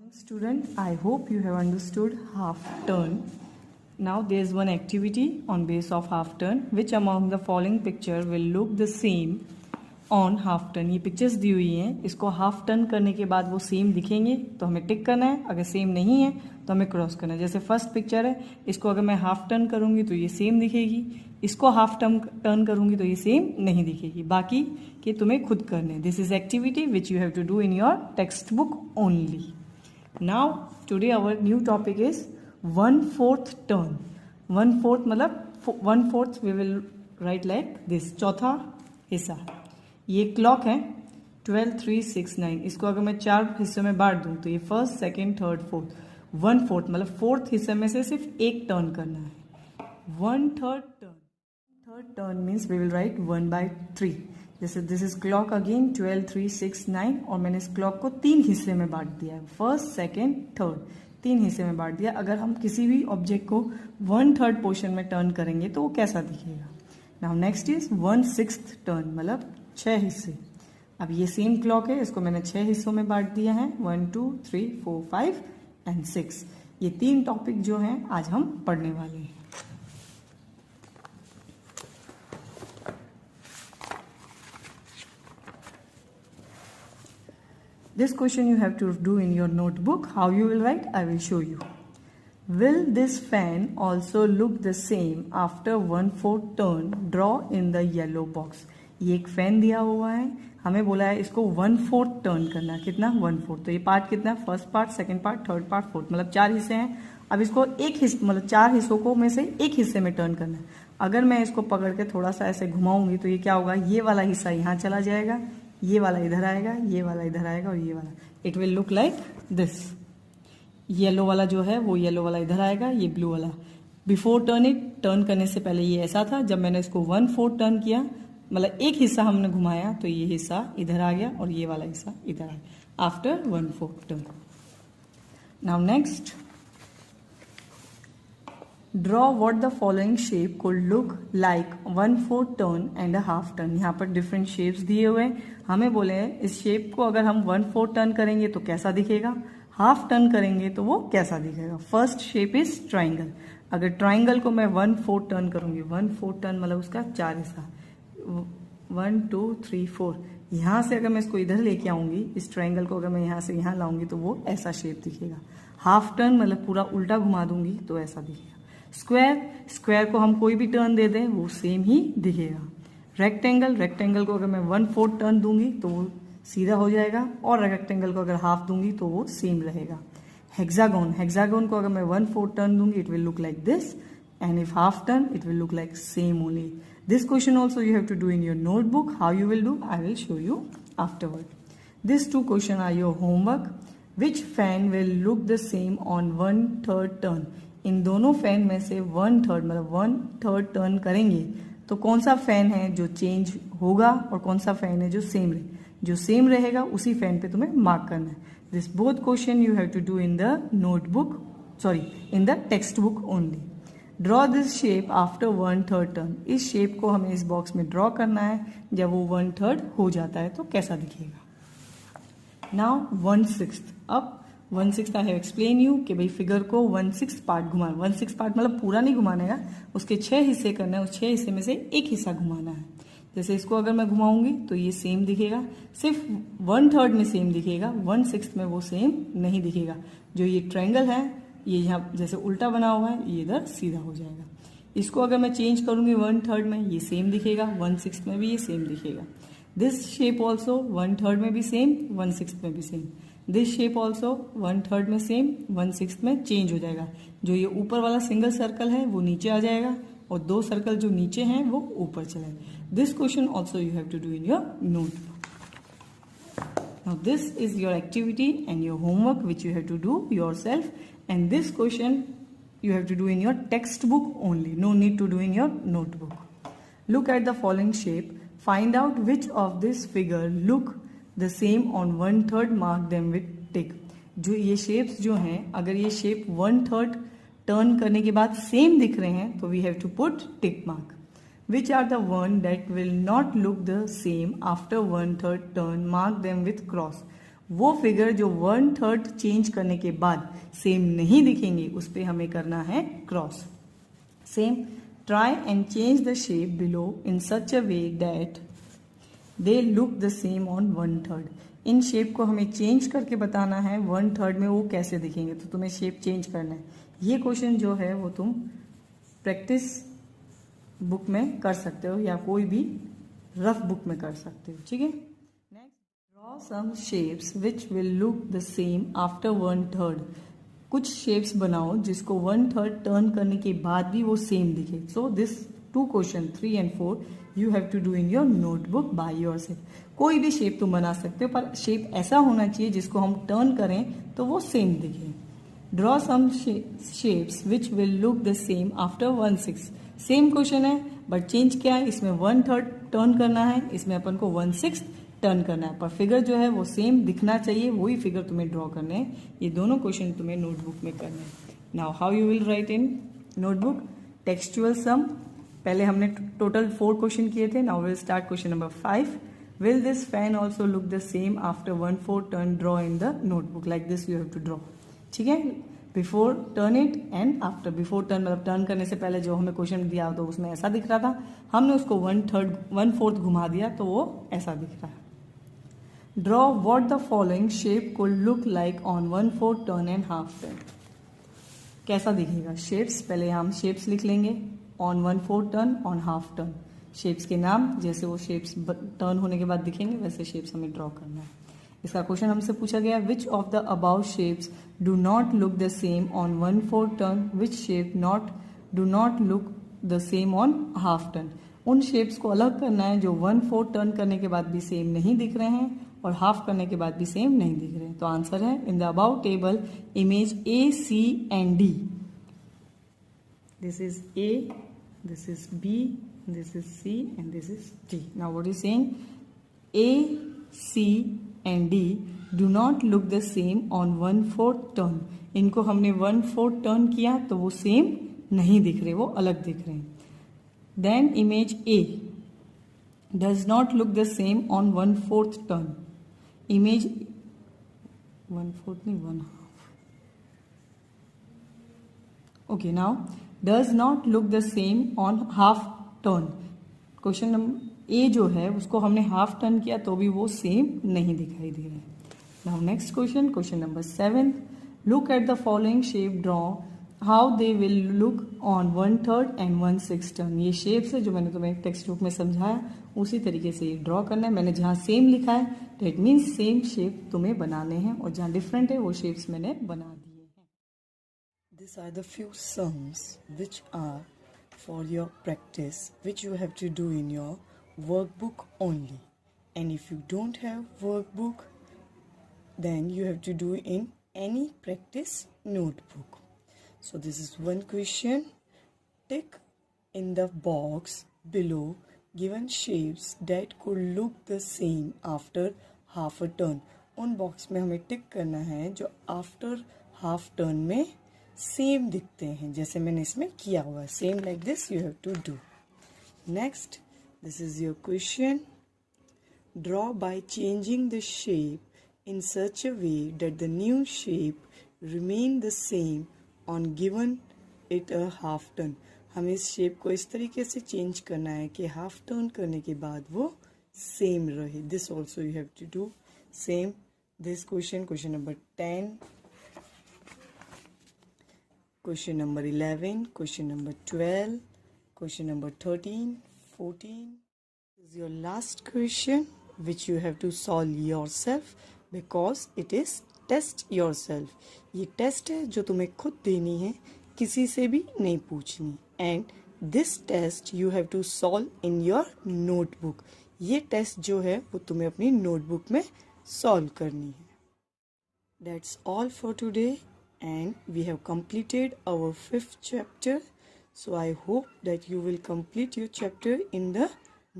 morning, student. I hope you have understood half turn. Now there is one activity on base of half turn. Which among the following picture will look the same on half turn? ये pictures दी हुई हैं, इसको half turn करने के बाद वो same दिखेंगे तो हमें टिक करना है, अगर सेम नहीं है तो हमें क्रॉस करना है। जैसे फर्स्ट पिक्चर है, इसको अगर मैं हाफ टर्न करूँगी तो ये सेम दिखेगी, इसको हाफ टर्न करूँगी तो ये सेम नहीं दिखेगी। बाकी कि तुम्हें खुद करने हैं। This is activity which you have to do in your text book only. Now today our new topic is 1/4 turn. 1/4 मतलब 1/4 we will write like this, चौथा हिस्सा। ये क्लॉक है 12, 3, 6, 9। इसको अगर मैं 4 हिस्सों में बांट दूं तो ये फर्स्ट, सेकेंड, थर्ड, फोर्थ। 1/4 मतलब फोर्थ हिस्से में से सिर्फ एक टर्न करना है। 1/3 turn. Third turn means we will write 1/3। जैसे दिस इज क्लॉक अगेन 12, 3, 6, 9 और मैंने इस क्लॉक को 3 हिस्से में बांट दिया है, फर्स्ट, सेकेंड, थर्ड, 3 हिस्से में बांट दिया। अगर हम किसी भी ऑब्जेक्ट को 1/3 पोर्शन में टर्न करेंगे तो वो कैसा दिखेगा। नाउ नेक्स्ट इज 1/6 टर्न मतलब 6 हिस्से। अब ये सेम क्लॉक है, इसको मैंने 6 हिस्सों में बांट दिया है, 1, 2, 3, 4, 5 एंड 6। ये 3 टॉपिक जो हैं आज हम पढ़ने वाले हैं। This question you have to do in your notebook. How you will write? I will show you. Will this fan also look the same after 1/4 turn? Draw in the yellow box. ये एक fan दिया हुआ है, हमें बोला है इसको 1/4 turn करना है। कितना? 1/4। तो ये पार्ट कितना? First part, second part, third part, fourth, मतलब 4 हिस्से हैं। अब इसको एक हिस्से मतलब 4 हिस्सों को में से एक हिस्से में टर्न करना है। अगर मैं इसको पकड़ के थोड़ा सा ऐसे घुमाऊंगी तो ये क्या होगा, ये वाला हिस्सा यहाँ चला जाएगा, ये वाला इधर आएगा, ये वाला इधर आएगा और ये वाला, it will look like this. Yellow वाला जो है वो येलो वाला इधर आएगा, ये ब्लू वाला। बिफोर टर्न इट, टर्न करने से पहले ये ऐसा था। जब मैंने इसको 1/4 टर्न किया मतलब एक हिस्सा हमने घुमाया तो ये हिस्सा इधर आ गया और ये वाला हिस्सा इधर आ गया after 1/4 turn. Now next, draw what the following shape could look like 1/4 turn and a half turn. यहाँ पर डिफरेंट शेप्स दिए हुए हैं, हमें बोले हैं इस शेप को अगर हम 1/4 टर्न करेंगे तो कैसा दिखेगा, हाफ टर्न करेंगे तो वो कैसा दिखेगा। First shape is triangle. अगर ट्राइंगल को मैं 1/4 टर्न करूंगी, 1/4 टर्न मतलब उसका 4 हिस्सा, 1, 2, 3, 4। यहाँ से अगर मैं इसको इधर लेके आऊंगी, इस ट्राइंगल को अगर मैं यहाँ से यहाँ लाऊंगी तो वो ऐसा शेप दिखेगा। हाफ टर्न मतलब पूरा उल्टा घुमा दूंगी तो ऐसा दिखेगा। स्क्वायर, स्क्वायर को हम कोई भी टर्न दे दें वो सेम ही दिखेगा। रेक्टेंगल, रेक्टेंगल को अगर मैं 1/4 टर्न दूंगी तो वो सीधा हो जाएगा और रेक्टेंगल को अगर हाफ दूंगी तो वो सेम रहेगा। हेक्सागोन, हेक्सागोन को अगर मैं 1/4 टर्न दूंगी it will look like this and if half turn it will look like same only. This question also you have to do in your notebook. How you will do, I will show you afterward. These 2 questions are your homework. Which fan will look the same on 1/3 turn? इन दोनों fan में से 1/3 मतलब 1/3 turn करेंगे तो कौन सा fan है जो चेंज होगा और कौन सा फैन है जो सेम रहे। जो सेम रहेगा उसी फैन पे तुम्हें मार्क करना है। This both question you have to do in the notebook, sorry in the text book only. Draw this shape after 1/3 turn. इस शेप को हमें इस बॉक्स में ड्रॉ करना है, जब वो 1/3 हो जाता है तो कैसा दिखेगा। नाउ 1/6। अब 1/6 आई हैव एक्सप्लेन यू कि भाई फिगर को 1/6 पार्ट घुमाना। 1/6 पार्ट मतलब पूरा नहीं घुमाना है, उसके 6 हिस्से करना है, उस 6 हिस्से में से एक हिस्सा घुमाना है। जैसे इसको अगर मैं घुमाऊंगी तो ये सेम दिखेगा, सिर्फ 1/3 में सेम दिखेगा, 1/6 में वो सेम नहीं दिखेगा। जो ये ट्रायंगल है ये यहाँ जैसे उल्टा बना हुआ है, ये इधर सीधा हो जाएगा। इसको अगर मैं चेंज करूंगी 1/3 में, ये सेम दिखेगा, 1/6 में भी ये सेम दिखेगा। दिस शेप ऑल्सो 1/3 में भी सेम, 1/6 में भी सेम। दिस शेप ऑल्सो 1/3 में सेम, 1/6 में चेंज हो जाएगा। जो ये ऊपर वाला सिंगल सर्कल है वो नीचे आ जाएगा और 2 सर्कल जो नीचे हैं वो ऊपर चलेगा। This question also you have to do in your notebook. Now this is your activity and your homework which you have to do yourself, and this question you have to do in your textbook only, no need to do in your notebook. Look at the following shape, find out which of this figure look the same on 1/3, mark them with tick. जो ये shapes जो हैं, अगर ये shape 1/3 turn करने के बाद same दिख रहे हैं तो we have to put tick mark. Which are the one that will not look the same after 1/3 turn? Mark them with cross. वो फिगर जो 1/3 चेंज करने के बाद सेम नहीं दिखेंगे उस पर हमें करना है cross. Same, try and change the shape below in such a way that they look the same on 1/3. In shape को हमें चेंज करके बताना है 1/3 में वो कैसे दिखेंगे, तो तुम्हें शेप चेंज करना है. ये क्वेश्चन जो है वो तुम प्रैक्टिस बुक में कर सकते हो या कोई भी रफ बुक में कर सकते हो. ठीक है. Next, draw some shapes which will look the same after 1/3. कुछ शेप्स बनाओ जिसको 1/3 टर्न करने के बाद भी वो सेम दिखे. So this 2 question 3 and 4 you have to do in your notebook by yourself. कोई भी शेप तुम बना सकते हो पर शेप ऐसा होना चाहिए जिसको हम टर्न करें तो वो सेम दिखे. Draw some shapes which will look the same after 1/6. Same question है बट चेंज क्या है, इसमें 1/3 टर्न करना है, इसमें अपन को 1/6 टर्न करना है, पर फिगर जो है वो सेम दिखना चाहिए, वही फिगर तुम्हें ड्रॉ करने हैं. ये दोनों क्वेश्चन तुम्हें नोटबुक में करने हैं. Now how you will write in notebook. Textual sum, पहले हमने टोटल 4 क्वेश्चन किए थे. Now will start question number 5. Will this fan also look the same after 1/4 turn. Draw in the notebook like this you have to draw. ठीक है. Before turn it and after. Before turn मतलब turn करने से पहले जो हमें question दिया तो उसमें ऐसा दिख रहा था, हमने उसको 1/4 घुमा दिया तो वो ऐसा दिख रहा है. Draw what the following shape could look like on 1/4 turn and half turn. कैसा दिखेगा शेप्स, पहले हम शेप्स लिख लेंगे. On 1/4 turn, on half turn. Shapes के नाम, जैसे वो शेप्स टर्न होने के बाद दिखेंगे वैसे शेप्स हमें ड्रॉ करना है. इसका क्वेश्चन हमसे पूछा गया which of the above shapes do not look the same on 1/4 turn, which shape do not look the same on half turn. उन शेप्स को अलग करना है जो 1/4 टर्न करने के बाद भी सेम नहीं दिख रहे हैं और हाफ करने के बाद भी सेम नहीं दिख रहे हैं. तो आंसर है in the above table image A, C and D. This is A, this is B, this is C and this is D. Now what is saying? A, C and D do not look the same on 1/4 turn. इनको हमने 1/4 turn किया तो वो same नहीं दिख रहे, वो अलग दिख रहे हैं. Then image A does not look the same on 1/4 turn. Image 1/4 नहीं 1/2. Okay, now does not look the same on half turn. Question number A जो है उसको हमने हाफ टर्न किया तो भी वो सेम नहीं दिखाई दे रहा है. Now next question, question number 7. Look at the following shape, draw how they will look on 1/3 and 1/6 turn. ये शेप्स है जो मैंने तुम्हें टेक्स्ट बुक में समझाया, उसी तरीके से ये ड्रॉ करना है. मैंने जहाँ सेम लिखा है दैट मीन्स सेम शेप तुम्हें बनाने हैं और जहाँ डिफरेंट है वो शेप्स मैंने बना दिए हैं. This are the few sums which are for your practice which you have to do in your workbook only, and if you don't have workbook then you have to do in any practice notebook. So this is one question. Tick in the box below given shapes that could look the same after half a turn. उन box में हमें tick करना है जो after half turn में same दिखते हैं, जैसे मैंने इसमें किया हुआ है. Same like this you have to do. Next, this is your question. Draw by changing the shape in such a way that the new shape remain the same on given it a half turn. हमें इस shape को इस तरीके से change करना है कि half turn करने के बाद वो सेम रहे. This also you have to do same. This question, question number 10, question number 11, question number 12, question number 13, 14. This is your last question which you have to solve yourself because it is test yourself. ये test है जो तुम्हें खुद देनी है, किसी से भी नहीं पूछनी. And this test you have to solve in your notebook. ये टेस्ट जो है वो तुम्हें अपनी नोटबुक में सॉल्व करनी है. That's all for today. And we have completed our 5th chapter, so I hope that you will complete your chapter in the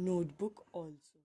notebook also.